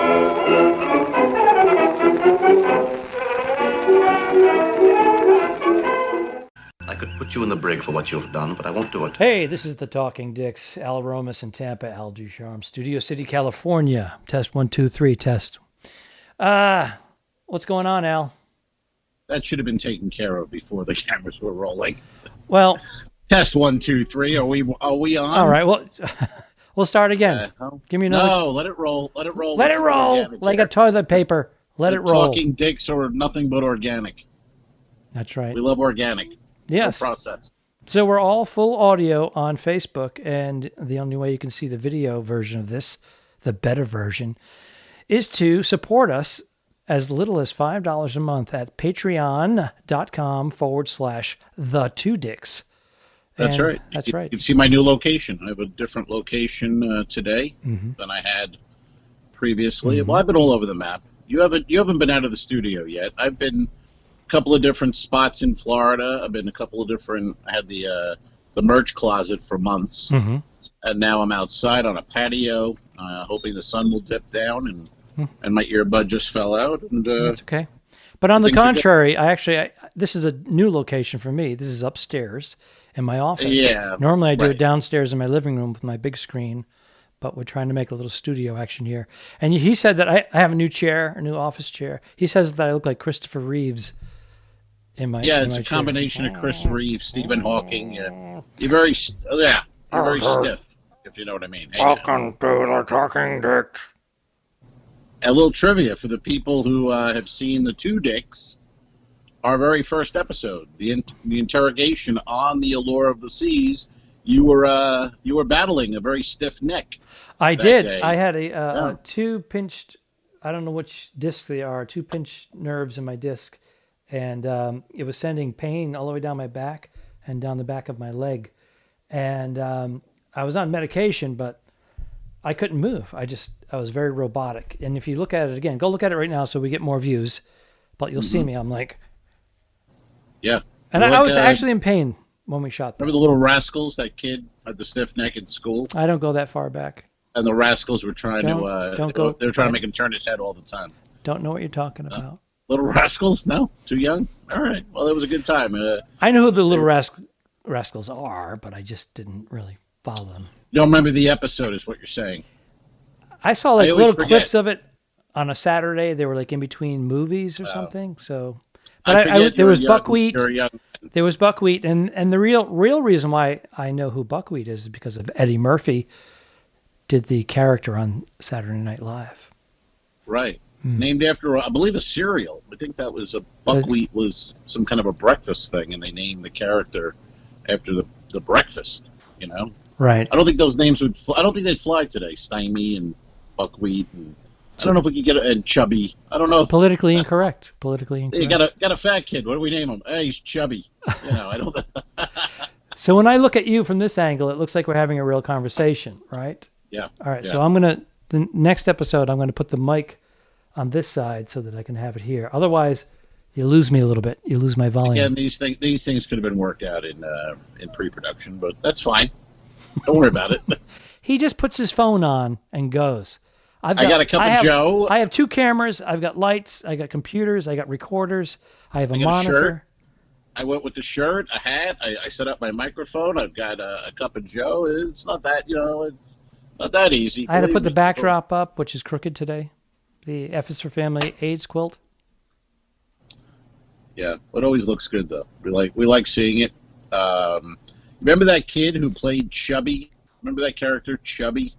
I could put you in the brig for what you've done, but I won't do it. Hey, this is the Talking Dicks. Al Romas in Tampa, Al Ducharme, Studio City, California. Test 1, 2, 3, test. What's going on, Al? That should have been taken care of before the cameras were rolling. Well, test 1, 2, 3. Are we on? All right. Well, we'll start again. Give me another. No, let it roll. Let it roll. Let it roll like a toilet paper. Let it roll. Talking Dicks are nothing but organic. That's right. We love organic. Yes. No process. So we're all full audio on Facebook, and the only way you can see the video version of this, the better version, is to support us as little as $5 a month at patreon.com/the2dicks. That's right. That's right. You can see my new location. I have a different location today than I had previously. Well, I've been all over the map. You haven't been out of the studio yet. I've been a couple of different spots in Florida. I've been a couple of different. I had the merch closet for months, and now I'm outside on a patio, hoping the sun will dip down, and my earbud just fell out. And that's okay. But on the contrary, this is a new location for me. This is upstairs in my office. Yeah. Normally I do it downstairs in my living room with my big screen, but we're trying to make a little studio action here. And he said that I have a new chair, a new office chair. He says that I look like Christopher Reeves in my it's a combination of Chris Reeves, Stephen Hawking. You're very stiff, if you know what I mean. Hey, welcome to the Talking Dicks. A little trivia for the people who have seen the Two Dicks. Our very first episode, the interrogation on the Allure of the Seas, you were battling a very stiff neck. I did. Day. I had a two pinched, I don't know which disc they are, two pinched nerves in my disc, and it was sending pain all the way down my back and down the back of my leg. And I was on medication, but I couldn't move. I was very robotic. And if you look at it again, go look at it right now so we get more views, but you'll see me. I'm like... Yeah. And I was actually in pain when we shot them. Remember the Little Rascals, that kid had the stiff neck in school? I don't go that far back. And the Rascals were trying they were trying to make him turn his head all the time. Don't know what you're talking about. Little Rascals? No? Too young? All right. Well, it was a good time. I know who the Little Rascals are, but I just didn't really follow them. You don't remember the episode is what you're saying. I saw like little clips of it on a Saturday. They were like in between movies or something. So... But there was Buckwheat. There was Buckwheat, and the real reason why I know who Buckwheat is because of Eddie Murphy did the character on Saturday Night Live. Right. Named after, I believe, a cereal. I think that was Buckwheat was some kind of a breakfast thing, and they named the character after the breakfast, you know? Right. I don't think those names I don't think they'd fly today. Stymie and Buckwheat and... I don't know if we could get a chubby. I don't know. Politically incorrect. Politically incorrect. You got a fat kid. What do we name him? Hey, he's chubby. You know, I don't. So when I look at you from this angle, it looks like we're having a real conversation, right? Yeah. All right. Yeah. So the next episode, I'm going to put the mic on this side so that I can have it here. Otherwise, you lose me a little bit. You lose my volume. Again, these things could have been worked out in pre-production, but that's fine. Don't worry about it. He just puts his phone on and goes. I got a cup of Joe. I have two cameras. I've got lights. I got computers. I got recorders. I have a monitor. Shirt. I went with the shirt, a hat. I set up my microphone. I've got a cup of Joe. It's not that, it's not that easy. I had to put the backdrop up, which is crooked today. The F is for Family AIDS quilt. Yeah, it always looks good though. We like seeing it. Remember that kid who played Chubby? Remember that character, Chubby?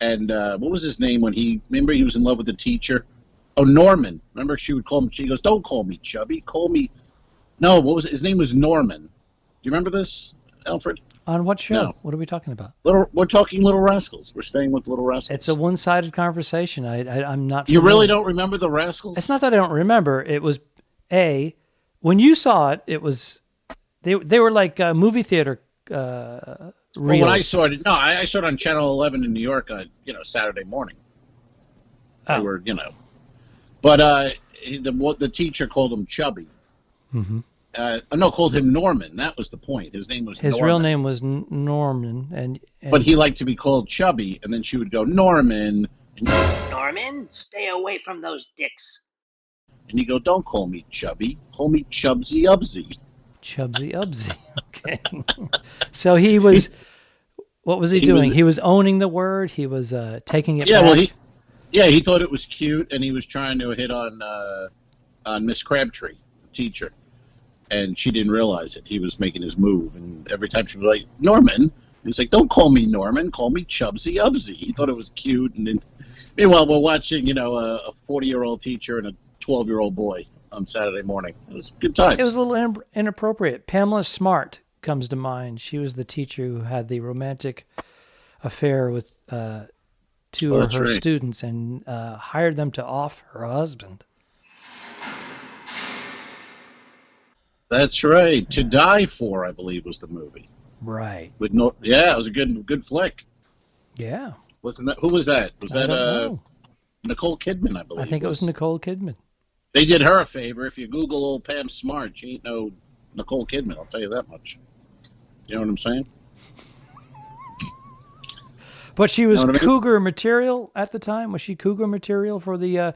And what was his name when he was in love with the teacher? Oh, Norman. Remember she would call him, she goes, don't call me Chubby, call me, no, his name was Norman. Do you remember this, Alfred? On what show? No. What are we talking about? We're talking Little Rascals. We're staying with Little Rascals. It's a one-sided conversation. I'm not familiar. You really don't remember the Rascals? It's not that I don't remember. It was, when you saw it was, they were like movie theater Well, when I saw it, I saw it on Channel 11 in New York on, Saturday morning. Oh. They were, But the teacher called him Chubby. Mm-hmm. Called him Norman. That was the point. His name was His Norman. real name was Norman. And But he liked to be called Chubby, and then she would go, Norman, Norman, stay away from those dicks. And you go, don't call me chubby, call me Chubsy Ubsy. Chubsy Ubsy. Okay. So he was. What was he doing? He was owning the word. He was taking it. Yeah, back. Well, he thought it was cute, and he was trying to hit on Miss Crabtree, the teacher, and she didn't realize it. He was making his move, and every time she was like, Norman, he was like, don't call me Norman, call me Chubsy Ubsy. He thought it was cute, and then, meanwhile, we're watching, a 40-year-old teacher and a 12-year-old boy on Saturday morning. It was good times. It was a little inappropriate. Pamela Smart comes to mind. She was the teacher who had the romantic affair with two of her students and hired them to off her husband. That's right. To Die For, I believe, was the movie. Right. It was a good flick. Yeah. Wasn't that? Who was that? Was I that don't know. Nicole Kidman? I believe. I think it was Nicole Kidman. They did her a favor. If you Google old Pam Smart, she ain't no Nicole Kidman. I'll tell you that much. You know what I'm saying? But she was cougar material at the time. Was she cougar material for the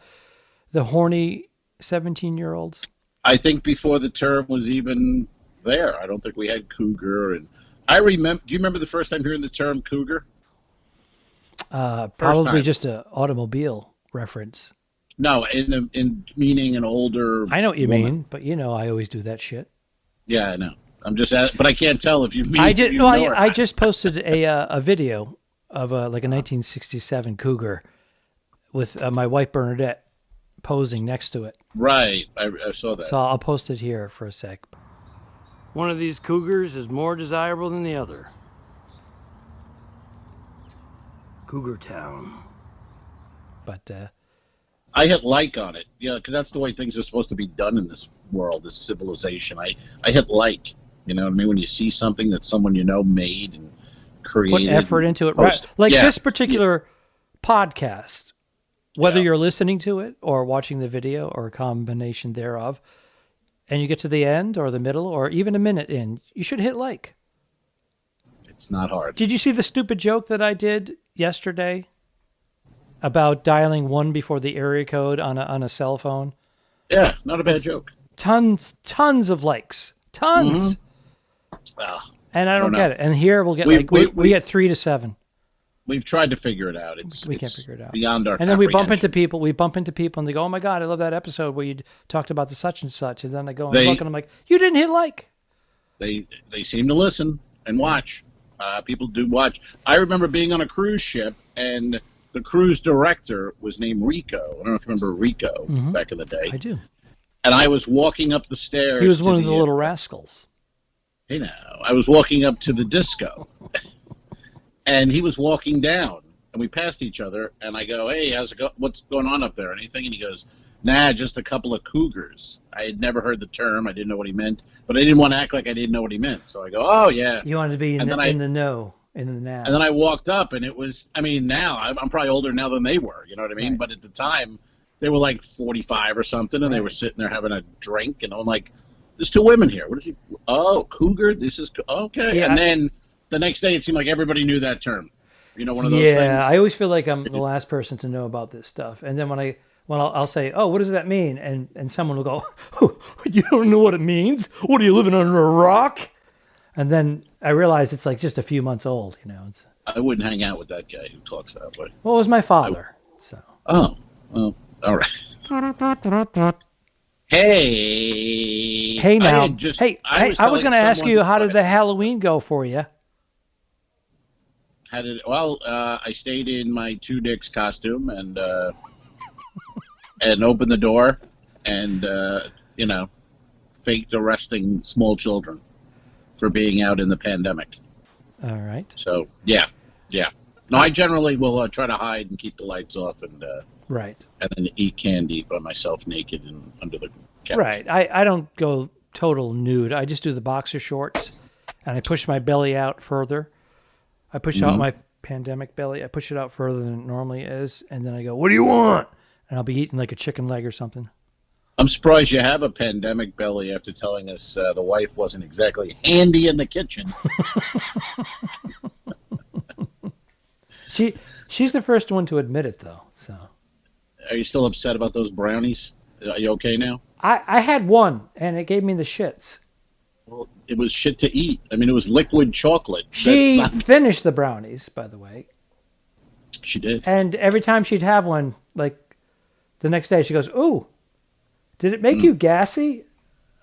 horny 17-year-olds? I think before the term was even there. I don't think we had cougar. And I remember. Do you remember the first time hearing the term cougar? Probably just an automobile reference. No, in meaning an older. I know what you woman. mean, but I always do that shit. Yeah, I know. I'm just, but I can't tell if you mean. I just posted a video of like a 1967 Cougar with my wife Bernadette posing next to it. Right, I saw that. So I'll post it here for a sec. One of these Cougars is more desirable than the other. Cougar Town. But I hit like on it, because that's the way things are supposed to be done in this world, this civilization. I hit like, you know what I mean? When you see something that someone made and created. Put effort into it. Right. Like this particular podcast, whether you're listening to it or watching the video or a combination thereof, and you get to the end or the middle or even a minute in, you should hit like. It's not hard. Did you see the stupid joke that I did yesterday about dialing 1 before the area code on a cell phone? Yeah, not a bad joke. Tons of likes. Tons. Well, and I don't get it. And here we'll get we get 3 to 7. We've tried to figure it out. We can't figure it out. Beyond our And then we bump into people and they go, "Oh my God, I love that episode where you talked about the such and such." And then I go and look and I'm like, "You didn't hit like." They seem to listen and watch. People do watch. I remember being on a cruise ship and the cruise director was named Rico. I don't know if you remember Rico back in the day. I do. And I was walking up the stairs. He was one of the little rascals. Hey now, I was walking up to the disco. And he was walking down, and we passed each other, and I go, "Hey, how's it go? What's going on up there? Anything?" And he goes, "Nah, just a couple of cougars." I had never heard the term. I didn't know what he meant, but I didn't want to act like I didn't know what he meant. So I go, "Oh, yeah." You wanted to be in the know, in the now. And then I walked up, and it was, now, I'm probably older now than they were, you know what I mean? Right. But at the time, they were like 45 or something, and they were sitting there having a drink, and I'm like, "There's 2 women here. What is he? Oh, cougar? This is, okay." Yeah, and then the next day, it seemed like everybody knew that term. One of those things. Yeah, I always feel like I'm the last person to know about this stuff. And then when I'll say, "Oh, what does that mean?" And someone will go, "Oh, you don't know what it means? What, are you living under a rock?" And then I realize it's like just a few months old, I wouldn't hang out with that guy who talks that way. Well, it was my father. Oh, well, all right. Hey now. I was going to ask you, how did the Halloween go for you? I stayed in my 2 dicks costume and opened the door and faked arresting small children for being out in the pandemic. All right. So yeah. No, I generally will try to hide and keep the lights off and right, and then eat candy by myself naked and under the couch. Right. I don't go total nude. I just do the boxer shorts and I push my belly out further. I push out my pandemic belly. I push it out further than it normally is. And then I go, "What do you want?" And I'll be eating like a chicken leg or something. I'm surprised you have a pandemic belly after telling us the wife wasn't exactly handy in the kitchen. She's the first one to admit it, though. So, Are you still upset about those brownies? Are you okay now? I had one, and it gave me the shits. Well, it was shit to eat. I mean, it was liquid chocolate. She finished the brownies, by the way. She did. And every time she'd have one, like the next day, she goes, "Ooh, did it make you gassy?"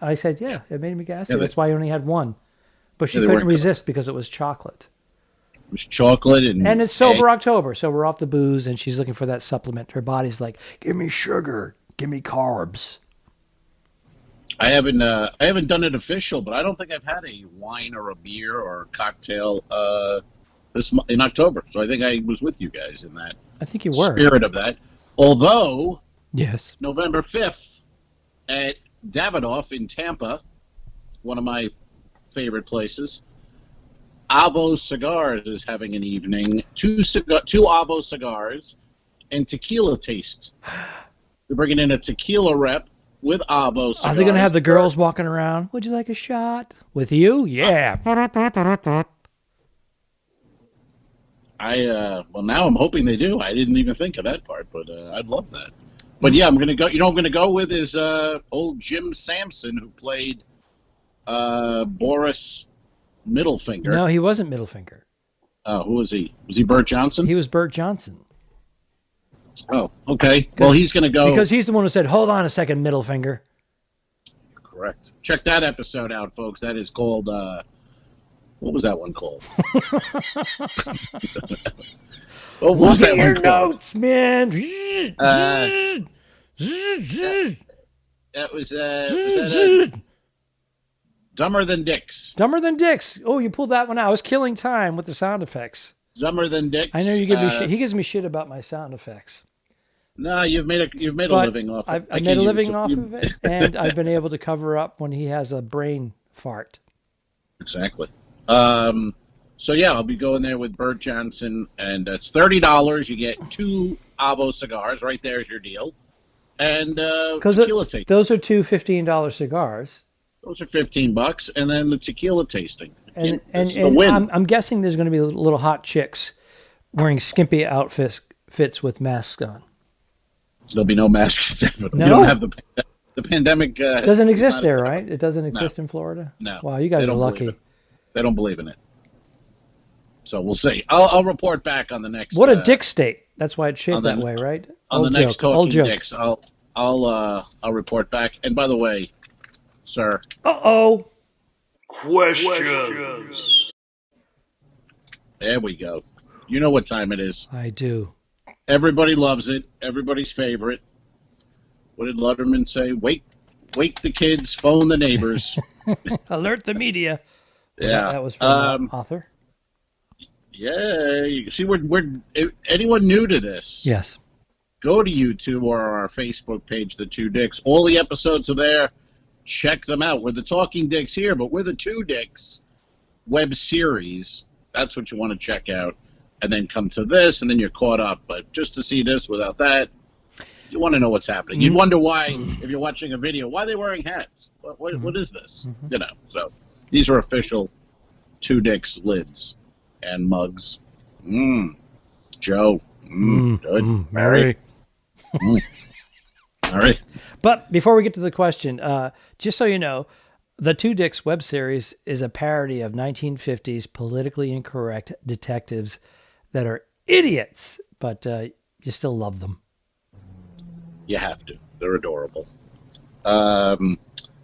I said, "Yeah, it made me gassy. Yeah, That's why I only had one." But she they couldn't weren't resist because it was chocolate. It was chocolate And it's sober October, so we're off the booze, and she's looking for that supplement. Her body's like, "Give me sugar, give me carbs." I haven't done it official, but I don't think I've had a wine or a beer or a cocktail in October. So I think I was with you guys in that. I think you were. Spirit of that. Although, Yes. November 5th at Davidoff in Tampa, one of my favorite places, Avo Cigars is having an evening. Two Avo cigars and tequila taste. They're bringing in a tequila rep with Avo cigars. Are they going to have the girls walking around? Would you like a shot? With you? Yeah. Well, now I'm hoping they do. I didn't even think of that part, but I'd love that. But yeah, I'm gonna go. You know, I'm gonna go with is old Jim Sampson, who played Boris Middlefinger. No, he wasn't Middlefinger. Who was he? Was he Burt Johnson? He was Burt Johnson. Oh, okay. Well, he's gonna go because he's the one who said, "Hold on a second, Middlefinger." Correct. Check that episode out, folks. That is called. What was that one called? What was Look that at your one called? notes, man. That was Dumber Than Dicks. Dumber Than Dicks. Oh, you pulled that one out. I was killing time with the sound effects. Dumber Than Dicks. I know you give me shit. He gives me shit about my sound effects. No, you've made a living off it. I made a living off of it, and I've been able to cover up when he has a brain fart. Exactly. So yeah, I'll be going there with Burt Johnson, and it's $30. You get 2 Avo cigars. Right there's your deal. And tequila tasting. Those are two $15 cigars. Those are $15, and then the tequila tasting. And I'm guessing there's going to be little hot chicks wearing skimpy outfits with masks on. There'll be no masks. No? We don't have the pandemic. Doesn't exist there, right? It doesn't exist in Florida? No. Wow, you guys are lucky. They don't believe in it. So we'll see. I'll report back on the next. What a dick state. That's why it's shaped that way, right? On the next Talking Dicks, I'll report back. And by the way, sir. Uh-oh. Questions. There we go. You know what time it is. I do. Everybody loves it. Everybody's favorite. What did Letterman say? Wake the kids, phone the neighbors. Alert the media. Yeah. That was from the author. Yeah, you see, we're anyone new to this? Yes. Go to YouTube or our Facebook page, The Two Dicks. All the episodes are there. Check them out. We're the Talking Dicks here, but we're the Two Dicks web series. That's what you want to check out. And then come to this, and then you're caught up. But just to see this without that, you want to know what's happening. You'd wonder why, if you're watching a video, why are they wearing hats? What is this? You know, so these are official Two Dicks lids and mugs. Joe. Good. Mary. All right. But before we get to the question, just so you know, the Two Dicks web series is a parody of 1950s politically incorrect detectives that are idiots, but you still love them. You have to. They're adorable. Well,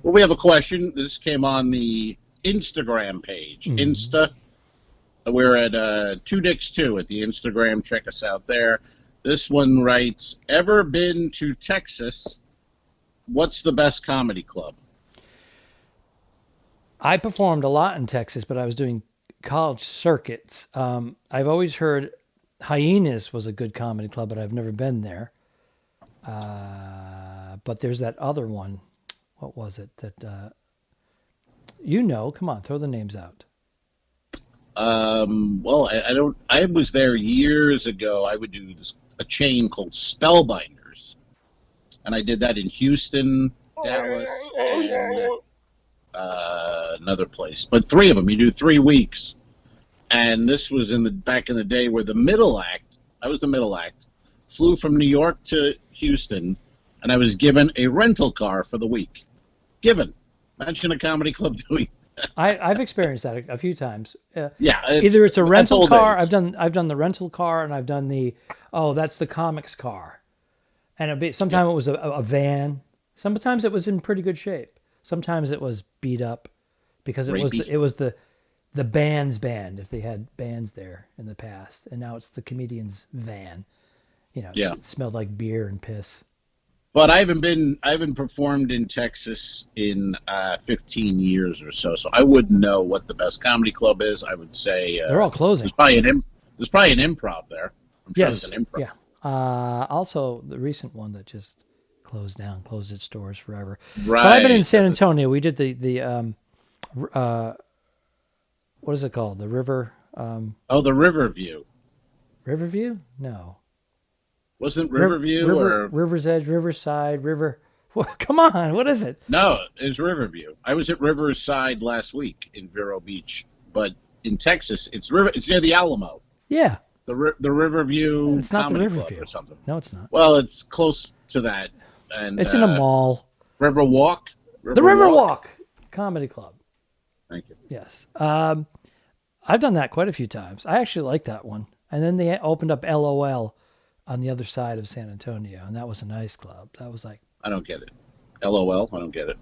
we have a question. This came on the Instagram page. Insta. We're at 2 Dicks 2 at the Instagram. Check us out there. This one writes, ever been to Texas? What's the best comedy club? I performed a lot in Texas, but I was doing college circuits. I've always heard Hyenas was a good comedy club, but I've never been there. But there's that other one. What was it? That come on, throw the names out. Well, I don't. I was there years ago. I would do a chain called Spellbinders, and I did that in Houston, Dallas, and another place. But 3 of them. You do 3 weeks, And this was back in the day where the middle act, I was the middle act, flew from New York to Houston, and I was given a rental car for the week. Given. Imagine a comedy club doing that. I've experienced that a few times. Yeah. Either it's a rental car. Days. I've done the rental car, and I've done that's the comics car. And sometimes it was a van. Sometimes it was in pretty good shape. Sometimes it was beat up because it was the band's band, if they had bands there in the past, and now it's the comedian's van. It smelled like beer and piss. But I haven't performed in Texas in 15 years or so I wouldn't know what the best comedy club is. I would say they're all closing. There's probably an improv there. I'm sure there's an improv. Yeah. Also, the recent one that just closed its doors forever. Right. But I've been in San Antonio. We did the what is it called? The River. The Riverview. Riverview? No. Wasn't Riverview or River's Edge, Riverside, River? Come on, what is it? No, it's Riverview. I was at Riverside last week in Vero Beach, but in Texas, it's near the Alamo. Yeah. The Riverview. It's not Comedy the Club Riverview or something. No, it's not. Well, it's close to that, and it's in a mall. Riverwalk. The Riverwalk Comedy Club. Thank you. Yes. I've done that quite a few times. I actually like that one. And then they opened up LOL on the other side of San Antonio, and that was a nice club. That was like... I don't get it. LOL? I don't get it.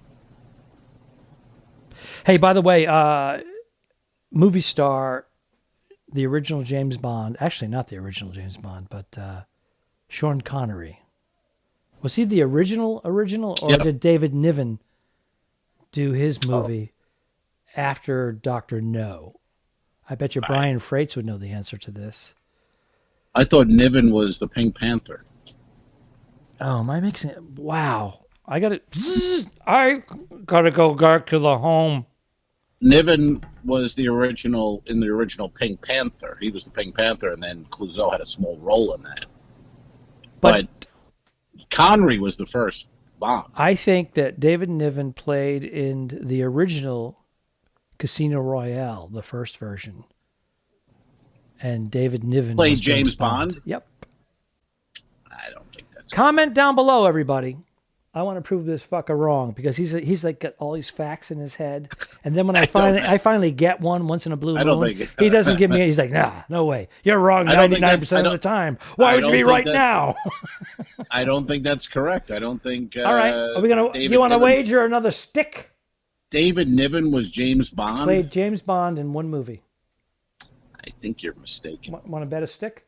Hey, by the way, movie star, the original James Bond, actually not the original James Bond, but Sean Connery. Was he the original, or did David Niven do his movie after Dr. No? I bet you Brian Freites would know the answer to this. I thought Niven was the Pink Panther. Oh, am I mixing it? Wow. I got to go back to the home. Niven was in the original Pink Panther. He was the Pink Panther, and then Clouseau had a small role in that. But Connery was the first Bond. I think that David Niven played in the original Casino Royale, the first version. And David Niven played was James Bond? Yep. I don't think that's... Comment down below, everybody. I want to prove this fucker wrong because he's like got all these facts in his head, and then when I finally get one once in a blue moon, he doesn't give me. He's like, nah, no way, you're wrong 99% of the time. Why would you be right now? I don't think that's correct. I don't think. All right, are we gonna? Do you want to wager another stick? David Niven was James Bond. Played James Bond in one movie. I think you're mistaken. Want to bet a stick?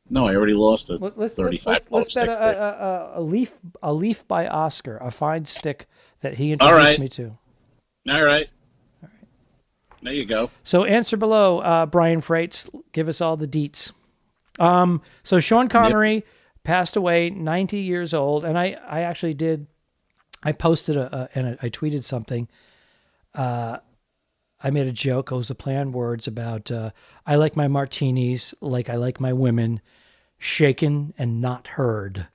No, I already lost a let's 35. Let's bet a leaf by Oscar, a fine stick that he introduced me to. All right. There you go. So answer below, Brian Freites. Give us all the deets. So Sean Connery passed away, 90 years old, and I actually did. I posted and I tweeted something. I made a joke. It was a play on words about I like my martinis like I like my women, shaken and not heard.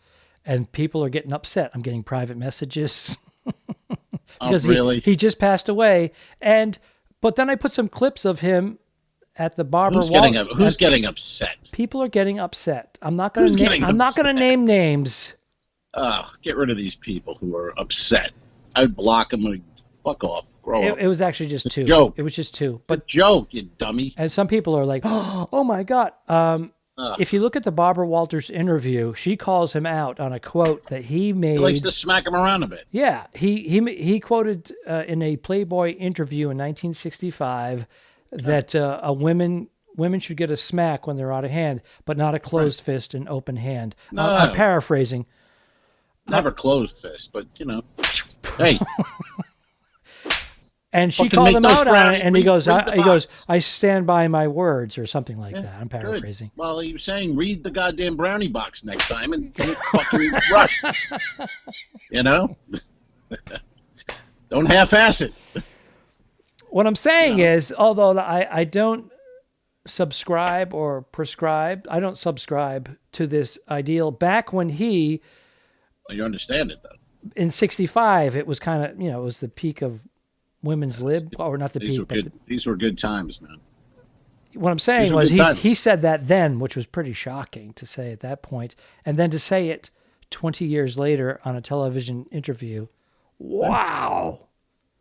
And people are getting upset. I'm getting private messages. Because really? He just passed away. But then I put some clips of him at the Barbara Walters. Who's getting upset? People are getting upset. I'm not going to name names. Get rid of these people who are upset. I'd block them and fuck off. Grow up. It was actually just two. Joke. It was just two. But joke, you dummy. And some people are like, oh my God. If you look at the Barbara Walters interview, she calls him out on a quote that he made. He likes to smack him around a bit. Yeah. He quoted in a Playboy interview in 1965 that women should get a smack when they're out of hand, but not a closed fist and open hand. No. I'm paraphrasing. Never closed fist, but, hey. And she called him out on it, and he goes, I stand by my words, or something like that. I'm paraphrasing. Good. Well, he was saying, read the goddamn brownie box next time and don't fucking rush. Don't half-ass it. What I'm saying is, although I don't subscribe or prescribe, I don't subscribe to this ideal. Back when he... Well, you understand it, though. In 65, it was kind of, it was the peak of women's lib, or not the peak. These were good times, man. what I'm saying These were was good times. he said that then, which was pretty shocking to say at that point, and then to say it 20 years later on a television interview. Wow.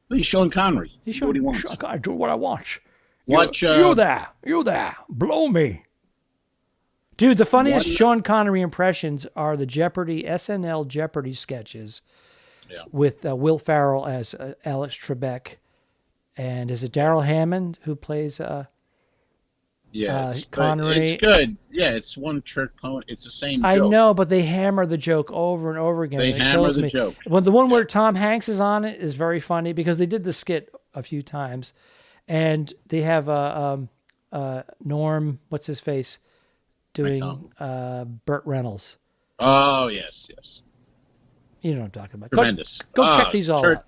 He's Sean Connery. He's Do what he wants. I do what I want. Watch. You there, blow me. Dude, the funniest Sean Connery impressions are the SNL Jeopardy sketches with Will Ferrell as Alex Trebek. And is it Daryl Hammond who plays Connery? It's good. Yeah, it's one trick pony. It's the same joke. I know, but they hammer the joke over and over again. They hammer the joke. Well, the one where Tom Hanks is on it is very funny because they did the skit a few times. And they have Norm, what's his face, doing Burt Reynolds. Oh, yes. You know what I'm talking about. Tremendous. Go check these all out.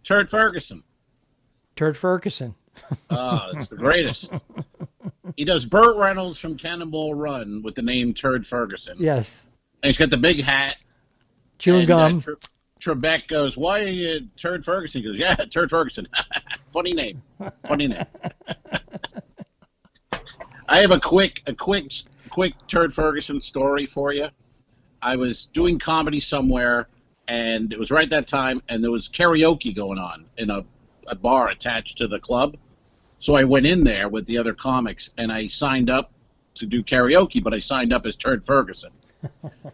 Turd Ferguson. Turd Ferguson. Oh, it's the greatest. He does Burt Reynolds from Cannonball Run with the name Turd Ferguson. Yes. And he's got the big hat. Chewing gum. Trebek goes, why are you Turd Ferguson? He goes, yeah, Turd Ferguson. Funny name. I have a quick Turd Ferguson story for you. I was doing comedy somewhere, and it was right that time, and there was karaoke going on in a bar attached to the club. So I went in there with the other comics, and I signed up to do karaoke, but I signed up as Turd Ferguson.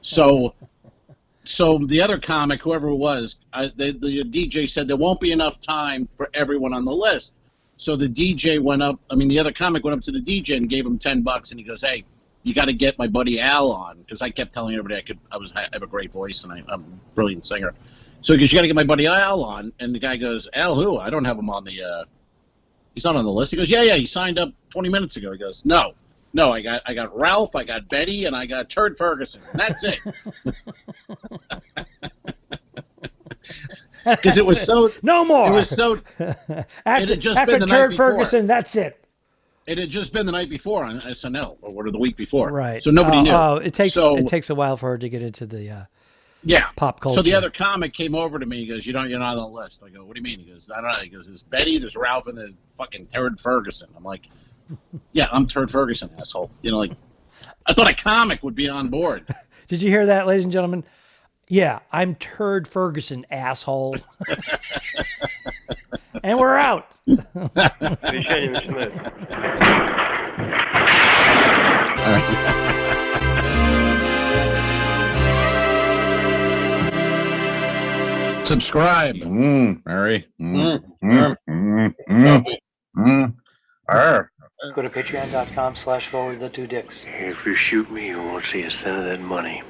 So the other comic, whoever it was, the DJ said there won't be enough time for everyone on the list. So the other comic went up to the DJ and gave him $10, and he goes, hey, you got to get my buddy Al on, because I kept telling everybody I have a great voice and I'm a brilliant singer. So he goes, you got to get my buddy Al on, and the guy goes, Al who? I don't have him on the. He's not on the list. He goes, yeah, he signed up 20 minutes ago. He goes, no, I got Ralph, I got Betty, and I got Turd Ferguson. That's it. Because it was so no more. It was so. after Turd Ferguson, that's it. It had just been the night before on SNL, or the week before, right? So nobody knew. Oh, it takes a while for her to get into the pop culture. So the other comic came over to me. He goes, you're not on the list. I go, what do you mean? He goes, I don't know. He goes, there's Betty, there's Ralph, and there's fucking Turd Ferguson. I'm like, yeah, I'm Turd Ferguson, asshole. I thought a comic would be on board. Did you hear that, ladies and gentlemen? Yeah, I'm Turd Ferguson, asshole. And we're out. Subscribe. Mary. Go to patreon.com/forwardthetwodicks. If you shoot me, you won't see a cent of that money.